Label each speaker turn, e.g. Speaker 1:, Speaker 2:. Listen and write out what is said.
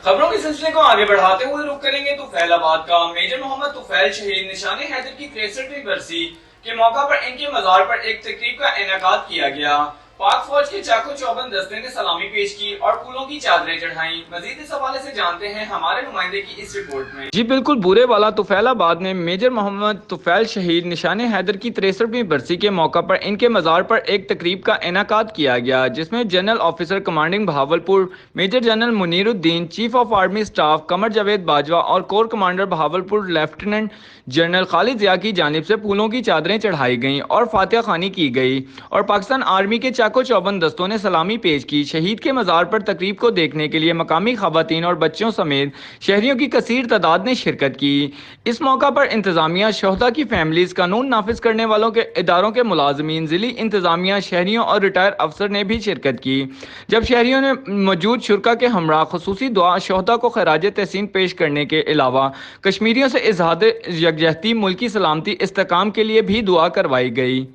Speaker 1: खबरों के सिलसिले को आगे बढ़ाते हुए रुख करेंगे तुफैल आबाद का। मेजर मोहम्मद तुफैल शहीद निशान हैदर की 63वीं बरसी के मौका पर इनके मजार पर एक तकरीब का इनेकाद किया गया। पाक फौज के चाको चौबंद दस्ते ने सलामी पेश की और फूलों की चादरें चढ़ाई। मजीद इस हवाले से जानते हैं हमारे नुमाइंदे की इस रिपोर्ट में।
Speaker 2: जी बिल्कुल, बुरे वाला तुफैलाबाद में मेजर मोहम्मद तुफैल शहीद निशान हैदर की 63वीं बरसी के मौका पर इनके मज़ार पर एक तकरीब का इनेकाद किया गया, जिसमें general officer commanding Bahawalpur major general Muniruddin, chief of army staff Qamar Javed Bajwa और corps commander Bahawalpur lieutenant general Khalid Zia की जानिब से फूलों की चादरें चढ़ाई गईं और फातिहा खानी की गई और पाकिस्तान आर्मी के चाको चौबंद दस्तों ने सलामी पेश की। शहीद के मज़ार पर तकरीब को देखने के लिए मकामी खवातीन और बच्चों समेत शहरियों की कसीर तादाद ने शिरकत की। इस मौका पर इंतजामिया, शोहदा की फैमिलीज, कानून नाफिज करने वालों के इदारों के मुलाजमीन, जिली इंतजामिया, शहरियों और रिटायर अफसर ने भी शिरकत की। जब शहरियों ने मौजूद शुरका के हमरा खुसूसी दुआ शोहदा को खराज तहसीन पेश करने के अलावा कश्मीरियों से इजहार यकजहती, मुल्की सलामती, इस्तेकाम के लिए भी दुआ करवाई गई।